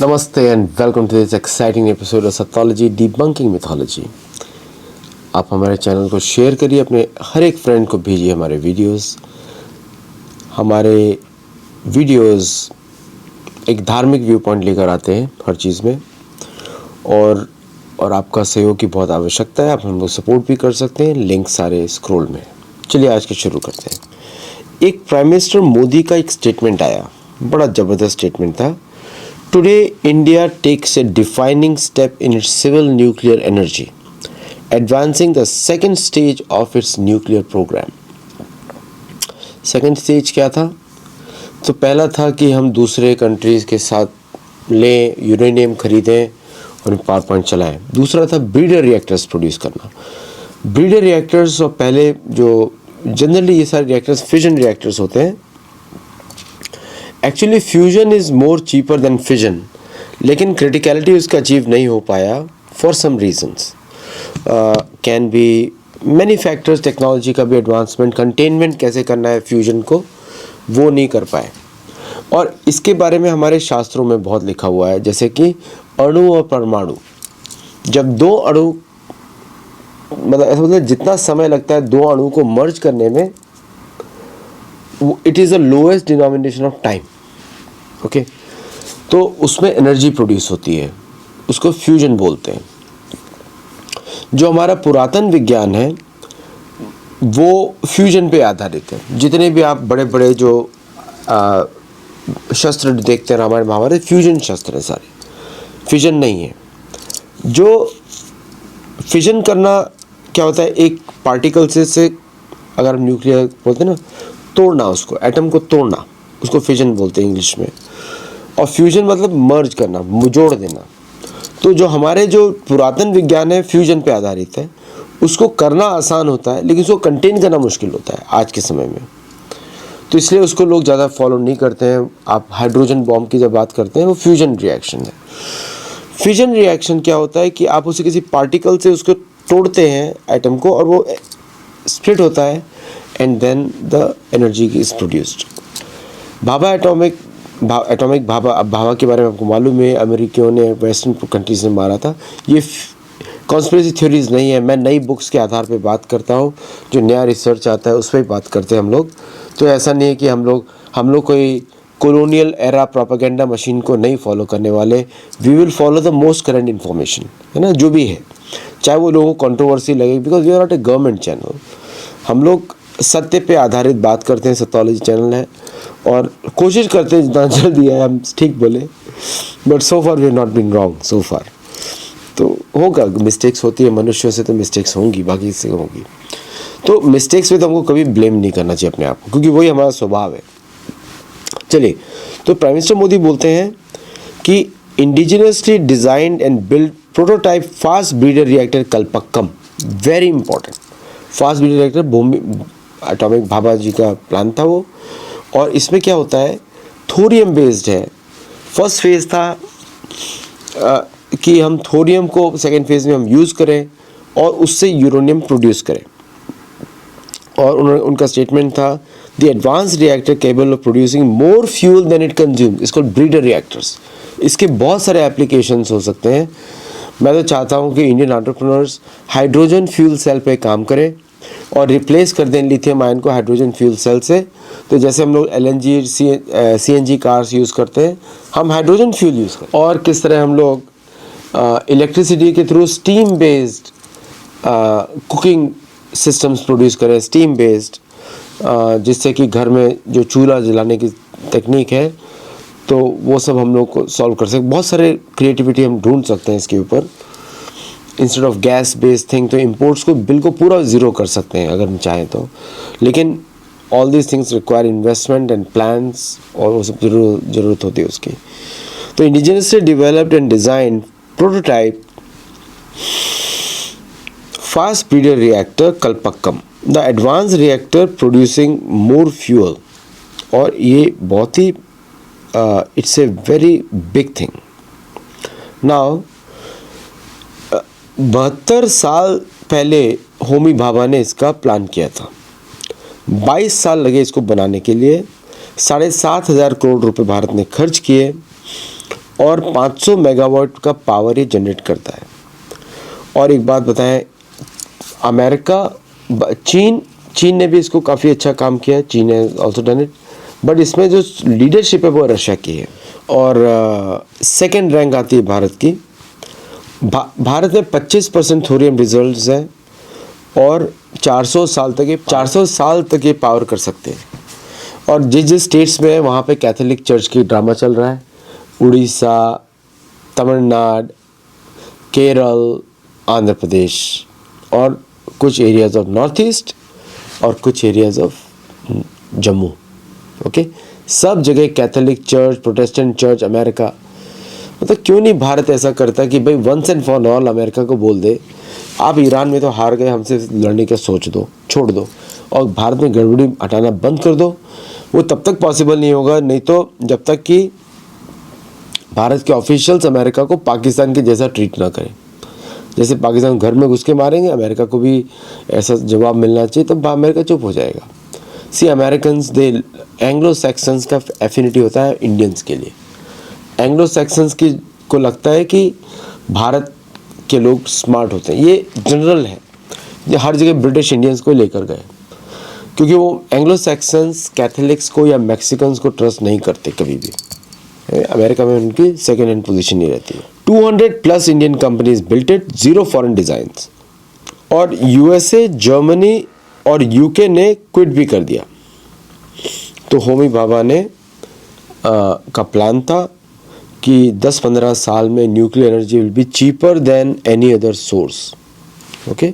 Namaste and welcome to this exciting episode of Sathology Debunking Mythology। आप हमारे channel को share करिए, अपने हर एक फ्रेंड को भेजिए हमारे वीडियोस। हमारे वीडियोस एक धार्मिक व्यू पॉइंट लेकर आते हैं हर चीज़ में, और आपका सहयोग की बहुत आवश्यकता है। आप हमको सपोर्ट भी कर सकते हैं, लिंक सारे स्क्रॉल में। चलिए आज के शुरू करते हैं। एक प्राइम मिनिस्टर मोदी का एक स्टेटमेंट आया, बड़ा ज़बरदस्त स्टेटमेंट था। Today, India takes a defining step in its civil nuclear energy, advancing the second stage of its nuclear program. Second stage क्या था? तो पहला था कि हम दूसरे कंट्रीज़ के साथ लें, यूरेनियम खरीदें और पावर प्लांट चलाएं। दूसरा था ब्रीडर रिएक्टर्स प्रोड्यूस करना। ब्रीडर रिएक्टर्स, और पहले जो जनरली ये सारे रिएक्टर्स फिजन रिएक्टर्स होते हैं। Actually fusion is more cheaper than fission, लेकिन क्रिटिकलिटी उसका अचीव नहीं हो पाया for some reasons. Can be many factors, technology का भी एडवांसमेंट, कंटेनमेंट कैसे करना है फ्यूजन को, वो नहीं कर पाए। और इसके बारे में हमारे शास्त्रों में बहुत लिखा हुआ है, जैसे कि अणु और परमाणु। जब दो अणु, मतलब ऐसा मतलब जितना समय लगता है दो अणु को मर्ज करने में, it is the lowest denomination of time. Okay, तो उसमें एनर्जी प्रोड्यूस होती है, उसको फ्यूजन बोलते हैं। जो हमारा पुरातन विज्ञान है वो फ्यूजन पे आधारित है। जितने भी आप बड़े बड़े जो शस्त्र देखते हैं, रामायण महाभारत, फ्यूजन शस्त्र है सारे, फिजन नहीं है। जो फिजन करना क्या होता है, एक पार्टिकल से अगर हम न्यूक्लियर बोलते हैं ना, तोड़ना, उसको एटम को तोड़ना, उसको फिजन बोलते हैं इंग्लिश में। और फ्यूजन मतलब मर्ज करना, जोड़ देना। तो जो हमारे जो पुरातन विज्ञान है फ्यूजन पे आधारित है, उसको करना आसान होता है, लेकिन उसको कंटेन करना मुश्किल होता है आज के समय में। तो इसलिए उसको लोग ज़्यादा फॉलो नहीं करते हैं। आप हाइड्रोजन बॉम्ब की जब बात करते हैं, वो फ्यूजन रिएक्शन है। फिजन रिएक्शन क्या होता है कि आप उसे किसी पार्टिकल से उसको तोड़ते हैं एटम को, और वो स्प्लिट होता है, and then the energy is produced। Bhabha atomic Bhabha के बारे में आपको मालूम है, अमेरिकियों ने वेस्टर्न कंट्रीज ने मारा था। ये कॉन्स्पिरेसी थ्योरीज नहीं है, मैं नई बुक्स के आधार पे बात करता हूँ, जो नया रिसर्च आता है उस पर बात करते हैं हम लोग। तो ऐसा नहीं है कि हम लोग कोई कॉलोनियल एरा प्रोपेगेंडा मशीन को नहीं फॉलो करने वाले। We will follow the most current information, है ना, जो भी है, चाहे वो लोगों को कंट्रोवर्सी लगे, because we are not a government channel. हम लोग सत्य पे आधारित बात करते हैं, सत्योलॉजी चैनल है, और कोशिश करते हैं जितना जल्दी है हम ठीक बोले, but so far we have not been wrong so far. तो होगा, मिस्टेक्स होती है, मनुष्यों से तो मिस्टेक्स होंगी, बाकी से होंगी। तो मिस्टेक्स में तो हमको कभी ब्लेम नहीं करना चाहिए अपने आप को, क्योंकि वही हमारा स्वभाव है। चलिए, तो प्राइम मिनिस्टर मोदी बोलते हैं कि indigenously designed and build prototype fast breeder reactor Kalpakkam, very important. Fast breeder reactor भूमि एटॉमिक भाभा जी का प्लान था वो। और इसमें क्या होता है, थोरियम बेस्ड है। फर्स्ट फेज़ था कि हम थोरियम को सेकेंड फेज़ में हम यूज़ करें और उससे यूरेनियम प्रोड्यूस करें। और उनका स्टेटमेंट था, the advance reactor capable of producing more fuel than it consume, इसको ब्रीडर रिएक्टर्स। इसके बहुत सारे एप्लीकेशंस हो सकते हैं। मैं तो चाहता हूँ कि Indian entrepreneurs hydrogen fuel cell पे काम करें और रिप्लेस कर दें लिथियम आयन को हाइड्रोजन फ्यूल सेल से। तो जैसे हम लोग LNG CNG कार्स यूज़ करते हैं, हम हाइड्रोजन फ्यूल यूज़ करें। और किस तरह हम लोग इलेक्ट्रिसिटी के through steam based cooking systems produce करें, स्टीम बेस्ड, जिससे कि घर में जो चूल्हा जलाने की टेक्निक है, तो वो सब हम लोग को सॉल्व कर सकते। बहुत सारे क्रिएटिविटी हम ढूंढ सकते हैं इसके ऊपर। Instead of gas based thing, तो इम्पोर्ट्स को बिल्कुल पूरा ज़ीरो कर सकते हैं अगर हम चाहें तो। लेकिन all these things require investment and plans, और वो सब ज़रूरत होती है उसकी। तो indigenously developed and design prototype fast breeder reactor Kalpakkam, the advance reactor producing more fuel. और ये बहुत ही it's a very big thing. Now 72 साल पहले होमी भाभा ने इसका प्लान किया था। 22 साल लगे इसको बनाने के लिए। 7,500 करोड़ रुपए भारत ने खर्च किए और 500 मेगावाट का पावर ये जनरेट करता है। और एक बात बताएं, अमेरिका, चीन ने भी इसको काफ़ी अच्छा काम किया है, चीन has also done it, but इसमें जो लीडरशिप है वो रशिया की है। और सेकेंड रैंक आती है भारत की। भारत में 25% थोरियम रिजल्ट्स हैं और 400 साल तक ये पावर कर सकते हैं। और जिस स्टेट्स में है वहाँ पे कैथोलिक चर्च की ड्रामा चल रहा है, उड़ीसा, तमिलनाडु, केरल, आंध्र प्रदेश और कुछ एरियाज़ ऑफ नॉर्थ ईस्ट और कुछ एरियाज़ ऑफ जम्मू। ओके, सब जगह Catholic church, Protestant church, America, मतलब क्यों नहीं भारत ऐसा करता कि भाई once and for all America को बोल दे, आप ईरान में तो हार गए, हमसे लड़ने का सोच दो, छोड़ दो और भारत में गड़बड़ी हटाना बंद कर दो। वो तब तक पॉसिबल नहीं होगा, नहीं तो जब तक कि भारत के ऑफिशियल्स अमेरिका को पाकिस्तान के जैसा ट्रीट ना करें। जैसे पाकिस्तान घर में घुस के मारेंगे, अमेरिका को भी ऐसा जवाब मिलना चाहिए, तब अमेरिका चुप हो जाएगा। सी अमेरिकन्स, दे एंग्लो सैक्सन्स का एफिनिटी होता है इंडियंस के लिए। एंग्लो सैक्सन्स की को लगता है कि भारत के लोग स्मार्ट होते हैं, ये जनरल है, ये हर जगह ब्रिटिश इंडियंस को लेकर गए, क्योंकि वो एंग्लो सैक्सन्स कैथोलिक्स को या मैक्सिकन्स को ट्रस्ट नहीं करते कभी भी। अमेरिका में उनकी सेकेंड हैंड पोजीशन नहीं रहती है। 200+ Indian companies built it, 0 foreign designs. और यूएसए, जर्मनी और यूके ने क्विट भी कर दिया। तो होमी भाभा ने का प्लान था कि 10-15 साल में nuclear energy will be cheaper than any other source. Okay,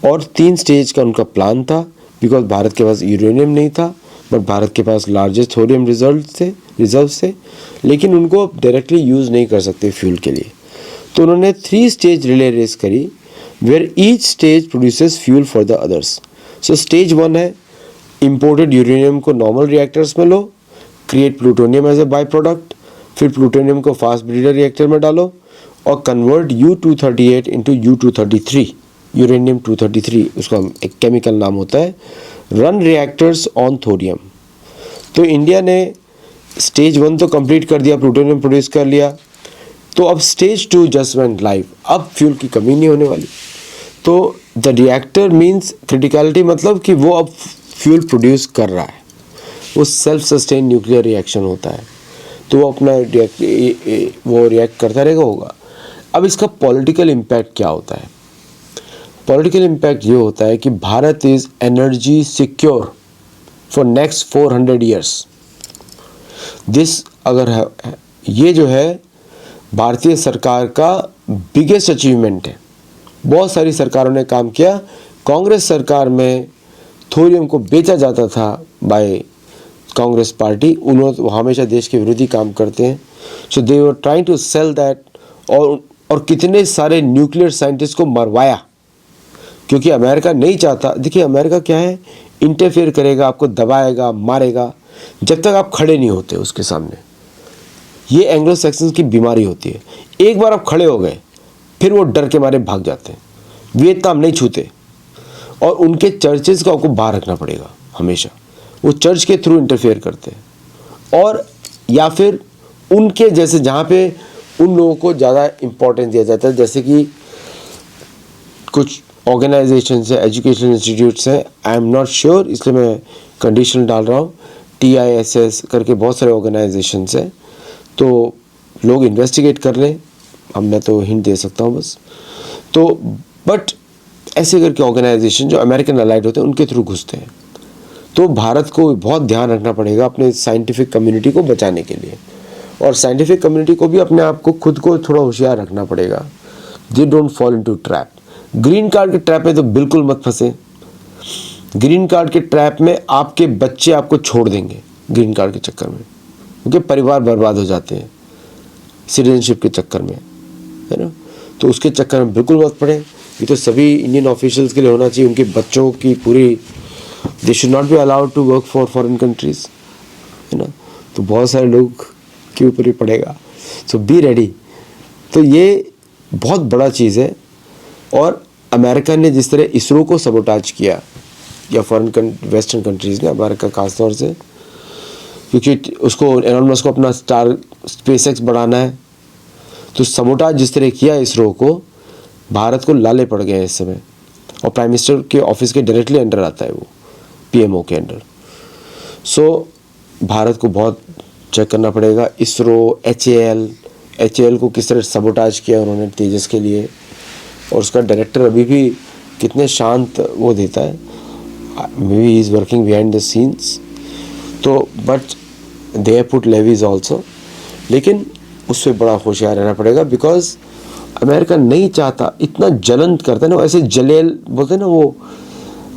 और 3 स्टेज का उनका प्लान था, बिकॉज भारत के पास यूरेनियम नहीं था, बट भारत के पास लार्जेस्ट थोरियम रिजर्व थे, लेकिन उनको डायरेक्टली यूज़ नहीं कर सकते फ्यूल के लिए। तो उन्होंने 3 स्टेज रिले रेस करी, where each stage produces fuel for the others. So stage 1 है, इम्पोर्टेड यूरेनियम को नॉर्मल रिएक्टर्स में लो, create plutonium as a by product, फिर प्लूटोनियम को फास्ट ब्रीडर रिएक्टर में डालो और convert U-238 into U-233, uranium 233 उसका एक केमिकल नाम होता है, रन रिएक्टर्स ऑन थोरियम। तो इंडिया ने स्टेज 1 तो कंप्लीट कर दिया, प्लूटोनियम प्रोड्यूस कर लिया, तो अब स्टेज 2 जस्ट वेंट लाइव। अब फ्यूल की कमी नहीं होने वाली। तो द रिएक्टर मीन्स क्रिटिकलिटी, मतलब कि वो अब फ्यूल प्रोड्यूस कर रहा है, वो सेल्फ सस्टेन न्यूक्लियर रिएक्शन होता है, तो वो अपना रिएक्ट करता रहेगा होगा। अब इसका पॉलिटिकल इम्पैक्ट क्या होता है? पॉलिटिकल इम्पैक्ट ये होता है कि Bharat is energy secure for next 400 years. This अगर है, ये जो है भारतीय सरकार का बिगेस्ट अचीवमेंट है। बहुत सारी सरकारों ने काम किया। कांग्रेस सरकार में थोरियम को बेचा जाता था बाय कांग्रेस पार्टी, उन्होंने हमेशा देश के विरोधी काम करते हैं। So they were trying to sell that, और कितने सारे न्यूक्लियर साइंटिस्ट को मरवाया, क्योंकि अमेरिका नहीं चाहता। देखिए अमेरिका क्या है, इंटरफेयर करेगा, आपको दबाएगा, मारेगा, जब तक आप खड़े नहीं होते उसके सामने। ये एंग्लो सैक्सन्स की बीमारी होती है। एक बार आप खड़े हो गए, फिर वो डर के मारे भाग जाते हैं, वियतनाम नहीं छूते। और उनके चर्चेस को आपको बाहर रखना पड़ेगा हमेशा, वो चर्च के थ्रू इंटरफेयर करते हैं। और या फिर उनके जैसे जहाँ पे उन लोगों को ज़्यादा इम्पोर्टेंस दिया जाता है, जैसे कि कुछ ऑर्गेनाइजेशन है, एजुकेशन इंस्टीट्यूट्स हैं, आई एम नॉट श्योर, इसलिए मैं कंडीशन डाल रहा हूँ, TISS करके बहुत सारे ऑर्गेनाइजेशंस हैं, तो लोग इन्वेस्टिगेट कर लें। अब मैं तो हिंट दे सकता हूँ बस। तो बट ऐसे करके ऑर्गेनाइजेशन जो अमेरिकन अलाइड होते हैं उनके थ्रू घुसते हैं। तो भारत को बहुत ध्यान रखना पड़ेगा अपने साइंटिफिक कम्युनिटी को बचाने के लिए, और साइंटिफिक कम्युनिटी को भी अपने आप को खुद को थोड़ा होशियार रखना पड़ेगा। They don't fall into trap. Green card के ट्रैप में तो बिल्कुल मत फंसे। ग्रीन कार्ड के ट्रैप में आपके बच्चे आपको छोड़ देंगे ग्रीन कार्ड के चक्कर में, क्योंकि परिवार बर्बाद हो जाते हैं सिटीजनशिप के चक्कर में, है ना। तो उसके चक्कर में बिल्कुल मत पड़े। ये तो सभी इंडियन ऑफिशियल्स के लिए होना चाहिए, उनके बच्चों की पूरी, they should not be allowed to work for foreign countries, है ना। तो बहुत सारे लोग के ऊपर ही पड़ेगा। सो बी रेडी। तो ये बहुत बड़ा चीज़ है। और अमेरिका ने जिस तरह इसरो को सबोटाज किया, या फॉरेन वेस्टर्न कंट्रीज़ ने, अमेरिका खासतौर से, क्योंकि उसको एलोन मस्क को अपना स्पेसएक्स बढ़ाना है, तो सबोटाज जिस तरह किया इसरो को, भारत को लाले पड़ गए हैं इस समय, और प्राइम मिनिस्टर के ऑफिस के डायरेक्टली अंडर आता है वो, पीएमओ के अंडर। सो भारत को बहुत चेक करना पड़ेगा। इसरो, एचएएल को किस तरह सबोटाज किया उन्होंने तेजस के लिए, और उसका डायरेक्टर अभी भी कितने शांत वो देता है, maybe he is working behind the scenes. तो but they put levies also, लेकिन उससे बड़ा होशियार रहना पड़ेगा, बिकॉज अमेरिका नहीं चाहता, इतना जलन करता है ना, ऐसे जलेल बोलते हैं ना वो,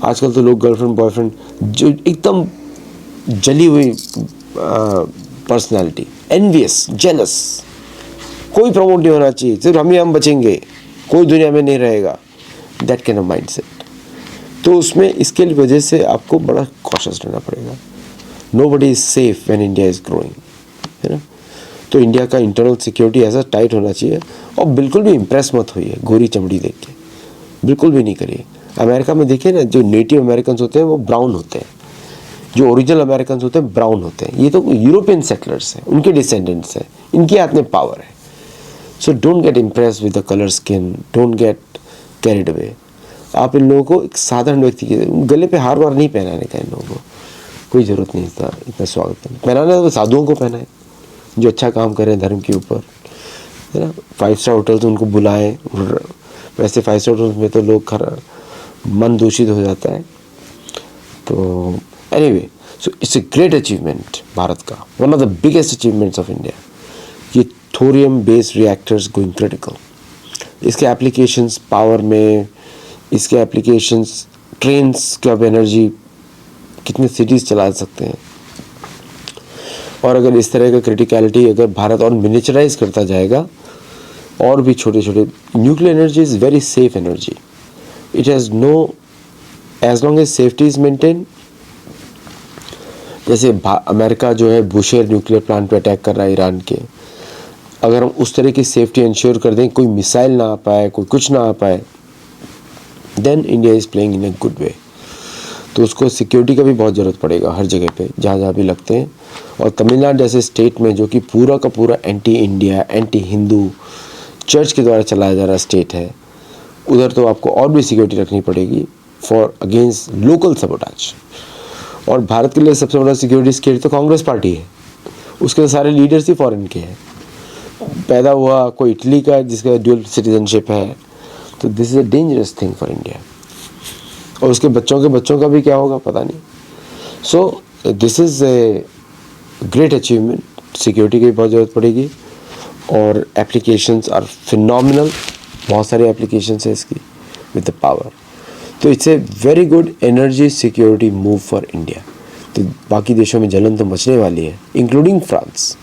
आजकल तो लोग गर्लफ्रेंड बॉयफ्रेंड, जो एकदम जली हुई पर्सनैलिटी, एनवियस, जेलस, कोई प्रमोट नहीं होना चाहिए, सिर्फ हम बचेंगे, कोई दुनिया में नहीं रहेगा, that can of mind set. तो उसमें इसके वजह से आपको बड़ा कॉशियस रहना पड़ेगा। Nobody is safe when India is growing, है ना। तो इंडिया का इंटरनल सिक्योरिटी ऐसा टाइट होना चाहिए, और बिल्कुल भी इम्प्रेस मत होइए गोरी चमड़ी देख के, बिल्कुल भी नहीं करिए। अमेरिका में देखिए ना, जो नेटिव अमेरिकन होते हैं वो ब्राउन होते हैं, जो ओरिजिनल अमेरिकन होते हैं ब्राउन होते हैं। ये तो यूरोपियन सेटलर्स हैं, उनके डिसेंडेंट्स हैं, इनके हाथ में पावर है। So don't get impress with the colour skin, don't get carried away. आप इन लोगों को एक साधारण व्यक्ति के गले पे हार वार नहीं पहनाने का, इन लोगों को कोई ज़रूरत नहीं था इतना स्वागत करना। पहनाना तो साधुओं को पहनाए जो अच्छा काम कर रहे हैं धर्म के ऊपर, है ना। 5 स्टार होटल तो उनको बुलाएं, वैसे 5 स्टार होटल में तो लोग मन दूषित हो जाता है। तो anyway, so it's a great achievement Bharat का, one of the biggest achievements of India, ये thorium based reactors going critical. इसके एप्लीकेशंस पावर में, इसके एप्लीकेशंस ट्रेन्स का एनर्जी, कितने सिटीज़ चला सकते हैं। और अगर इस तरह का क्रिटिकलिटी अगर भारत और मिनिचराइज करता जाएगा, और भी छोटे छोटे, nuclear energy is very safe energy, it has no, as long as safety is maintain. जैसे अमेरिका जो है बुशेर न्यूक्लियर प्लांट पे अटैक कर रहा है ईरान के, अगर हम उस तरह की सेफ्टी इंश्योर कर दें, कोई मिसाइल ना आ पाए, कोई कुछ ना आ पाए, then India is playing in a good way. तो उसको सिक्योरिटी का भी बहुत ज़रूरत पड़ेगा हर जगह पे जहाँ जहाँ भी लगते हैं। और तमिलनाडु जैसे स्टेट में, जो कि पूरा का पूरा anti India, anti Hindu, church के द्वारा चलाया जा रहा स्टेट है, उधर तो आपको और भी सिक्योरिटी रखनी पड़ेगी फॉर अगेंस्ट लोकल सबोटाज। और भारत के लिए सबसे बड़ा सिक्योरिटी स्केट तो कांग्रेस पार्टी है, उसके सारे लीडर्स ही फॉरेन के हैं। पैदा हुआ कोई इटली का जिसका ड्यूअल सिटीजनशिप है, तो this is a dangerous thing for India. और उसके बच्चों का भी क्या होगा पता नहीं। So this is a great achievement. Security की भी बहुत ज़रूरत पड़ेगी, और एप्लीकेशंस आर फिनोमिनल, बहुत सारे एप्लीकेशंस है इसकी विद द पावर। तो it's a very good energy security move for India. तो बाकी देशों में जलन तो मचने वाली है, इंक्लूडिंग फ्रांस।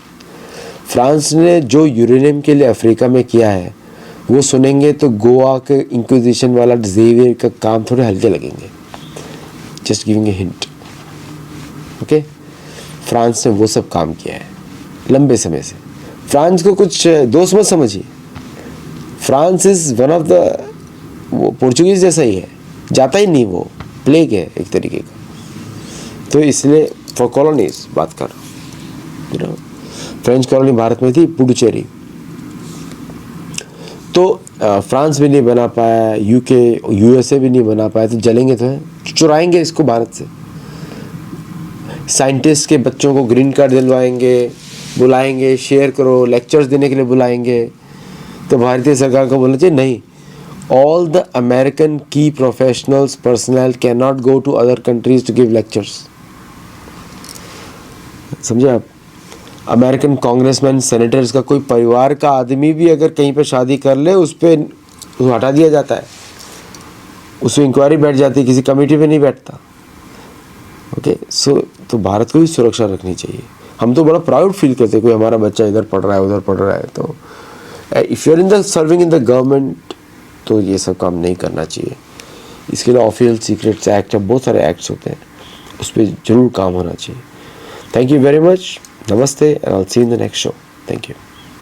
फ्रांस ने जो यूरेनियम के लिए अफ्रीका में किया है, वो सुनेंगे तो गोवा के इंक्विजिशन वाला जेवियर का काम थोड़े हल्के लगेंगे। Just giving a hint, okay. France ने वो सब काम किया है लंबे समय से। फ्रांस को कुछ दोस्त मत समझिए, France is one of the, वो पोर्चुगीज़ जैसा ही है, जाता ही नहीं, वो प्लेग है एक तरीके का। तो इसलिए फॉर कॉलोनीज बात कर, you know, French colony Bharat में थी, पुडुचेरी, तो फ्रांस भी नहीं बना पाया, यूके यूएसए भी नहीं बना पाया, तो जलेंगे तो है, चुराएंगे इसको भारत से। साइंटिस्ट के बच्चों को ग्रीन कार्ड दिलवाएंगे, बुलाएंगे, शेयर करो, लेक्चर्स देने के लिए बुलाएंगे। तो भारतीय सरकार को बोलना चाहिए नहीं, ऑल द अमेरिकन की professionals personal can not go to other countries to give lectures. समझे आप? अमेरिकन कांग्रेसमैन, सेनेटर्स का कोई परिवार का आदमी भी अगर कहीं पे शादी कर ले, उस पर हटा दिया जाता है, उस पर इंक्वायरी बैठ जाती है, किसी कमेटी पे नहीं बैठता। ओके, सो तो भारत को भी सुरक्षा रखनी चाहिए। हम तो बड़ा प्राउड फील करते हैं कोई हमारा बच्चा इधर पढ़ रहा है, उधर पढ़ रहा है। तो if you are in the serving in the government, तो ये सब काम नहीं करना चाहिए। इसके लिए ऑफिशियल सीक्रेट्स एक्ट है, बहुत सारे एक्ट्स होते हैं, उस पर जरूर काम होना चाहिए। थैंक यू वेरी मच, नमस्ते, and I will see you in the next show. Thank you.